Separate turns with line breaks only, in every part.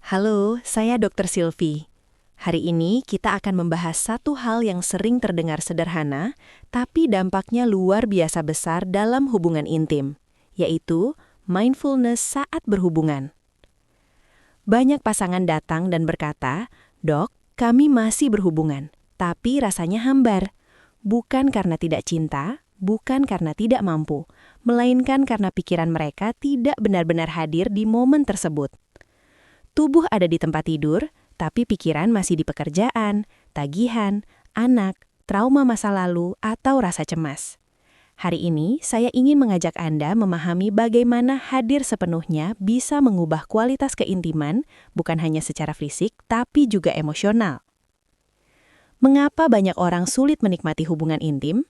Halo, saya Dr. Silvi. Hari ini kita akan membahas satu hal yang sering terdengar sederhana, tapi dampaknya luar biasa besar dalam hubungan intim, yaitu mindfulness saat berhubungan. Banyak pasangan datang dan berkata, "Dok, kami masih berhubungan, tapi rasanya hambar." Bukan karena tidak cinta, bukan karena tidak mampu, melainkan karena pikiran mereka tidak benar-benar hadir di momen tersebut. Tubuh ada di tempat tidur, tapi pikiran masih di pekerjaan, tagihan, anak, trauma masa lalu, atau rasa cemas. Hari ini, saya ingin mengajak Anda memahami bagaimana hadir sepenuhnya bisa mengubah kualitas keintiman, bukan hanya secara fisik, tapi juga emosional. Mengapa banyak orang sulit menikmati hubungan intim?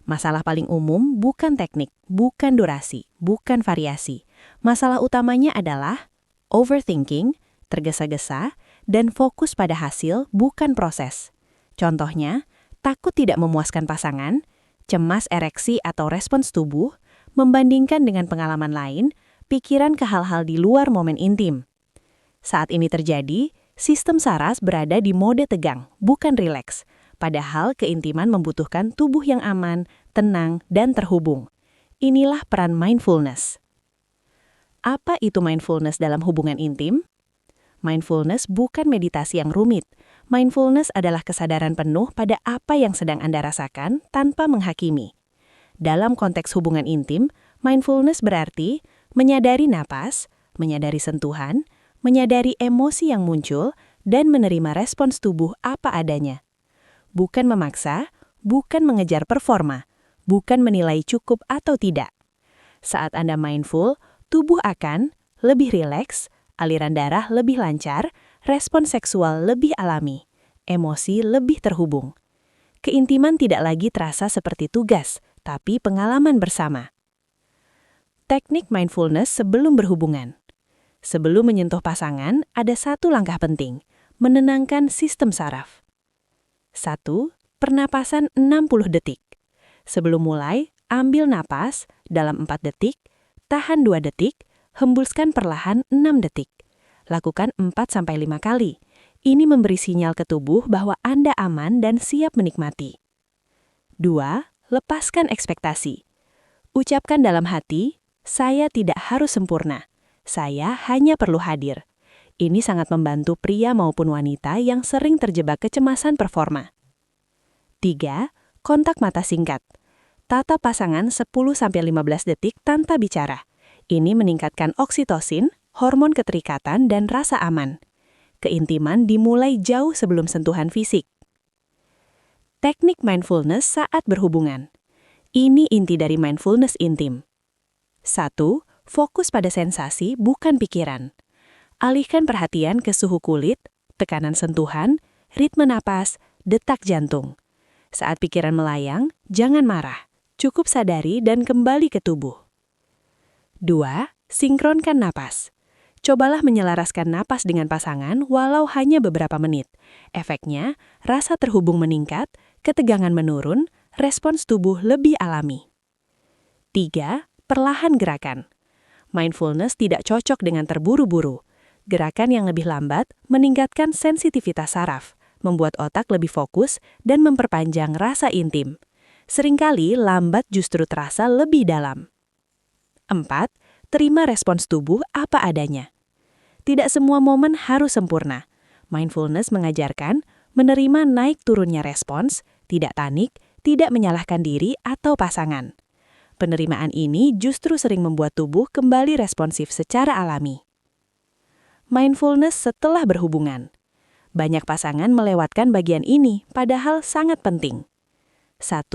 Masalah paling umum bukan teknik, bukan durasi, bukan variasi. Masalah utamanya adalah overthinking, tergesa-gesa, dan fokus pada hasil, bukan proses. Contohnya, takut tidak memuaskan pasangan, cemas ereksi atau respons tubuh, membandingkan dengan pengalaman lain, pikiran ke hal-hal di luar momen intim. Saat ini terjadi, sistem saraf berada di mode tegang, bukan rileks. Padahal keintiman membutuhkan tubuh yang aman, tenang, dan terhubung. Inilah peran mindfulness. Apa itu mindfulness dalam hubungan intim? Mindfulness bukan meditasi yang rumit. Mindfulness adalah kesadaran penuh pada apa yang sedang Anda rasakan tanpa menghakimi. Dalam konteks hubungan intim, mindfulness berarti menyadari napas, menyadari sentuhan, menyadari emosi yang muncul, dan menerima respons tubuh apa adanya. Bukan memaksa, bukan mengejar performa, bukan menilai cukup atau tidak. Saat Anda mindful, tubuh akan lebih rileks, aliran darah lebih lancar, respons seksual lebih alami, emosi lebih terhubung. Keintiman tidak lagi terasa seperti tugas, tapi pengalaman bersama. Teknik mindfulness sebelum berhubungan. Sebelum menyentuh pasangan, ada satu langkah penting, menenangkan sistem saraf. 1. Pernapasan 60 detik. Sebelum mulai, ambil napas dalam 4 detik, tahan 2 detik, hembuskan perlahan 6 detik. Lakukan 4-5 kali. Ini memberi sinyal ke tubuh bahwa Anda aman dan siap menikmati. 2. Lepaskan ekspektasi. Ucapkan dalam hati, saya tidak harus sempurna. Saya hanya perlu hadir. Ini sangat membantu pria maupun wanita yang sering terjebak kecemasan performa. 3. Kontak mata singkat. Tatap pasangan 10-15 detik tanpa bicara. Ini meningkatkan oksitosin, hormon keterikatan, dan rasa aman. Keintiman dimulai jauh sebelum sentuhan fisik. Teknik mindfulness saat berhubungan. Ini inti dari mindfulness intim. 1. Fokus pada sensasi, bukan pikiran. Alihkan perhatian ke suhu kulit, tekanan sentuhan, ritme napas, detak jantung. Saat pikiran melayang, jangan marah. Cukup sadari dan kembali ke tubuh. 2. Sinkronkan napas. Cobalah menyelaraskan napas dengan pasangan walau hanya beberapa menit. Efeknya, rasa terhubung meningkat, ketegangan menurun, respons tubuh lebih alami. 3. Perlahan gerakan. Mindfulness tidak cocok dengan terburu-buru. Gerakan yang lebih lambat meningkatkan sensitivitas saraf, membuat otak lebih fokus, dan memperpanjang rasa intim. Seringkali lambat justru terasa lebih dalam. 4. Terima respons tubuh apa adanya. Tidak semua momen harus sempurna. Mindfulness mengajarkan menerima naik turunnya respons, tidak panik, tidak menyalahkan diri atau pasangan. Penerimaan ini justru sering membuat tubuh kembali responsif secara alami. Mindfulness setelah berhubungan. Banyak pasangan melewatkan bagian ini, padahal sangat penting. 1.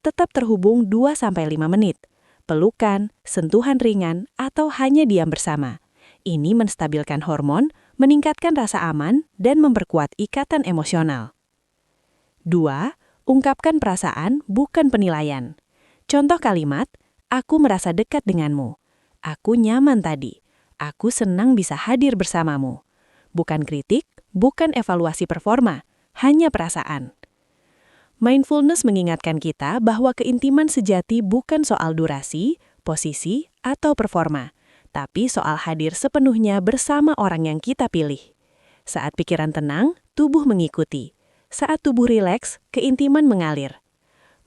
Tetap terhubung 2-5 menit. Pelukan, sentuhan ringan, atau hanya diam bersama. Ini menstabilkan hormon, meningkatkan rasa aman, dan memperkuat ikatan emosional. 2. Ungkapkan perasaan, bukan penilaian. Contoh kalimat, aku merasa dekat denganmu. Aku nyaman tadi. Aku senang bisa hadir bersamamu. Bukan kritik, bukan evaluasi performa, hanya perasaan. Mindfulness mengingatkan kita bahwa keintiman sejati bukan soal durasi, posisi, atau performa, tapi soal hadir sepenuhnya bersama orang yang kita pilih. Saat pikiran tenang, tubuh mengikuti. Saat tubuh rileks, keintiman mengalir.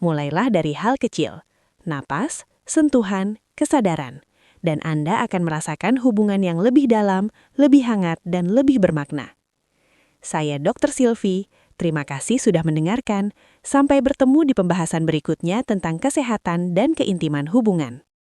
Mulailah dari hal kecil, napas, sentuhan, kesadaran, dan Anda akan merasakan hubungan yang lebih dalam, lebih hangat, dan lebih bermakna. Saya Dr. Silvi, terima kasih sudah mendengarkan. Sampai bertemu di pembahasan berikutnya tentang kesehatan dan keintiman hubungan.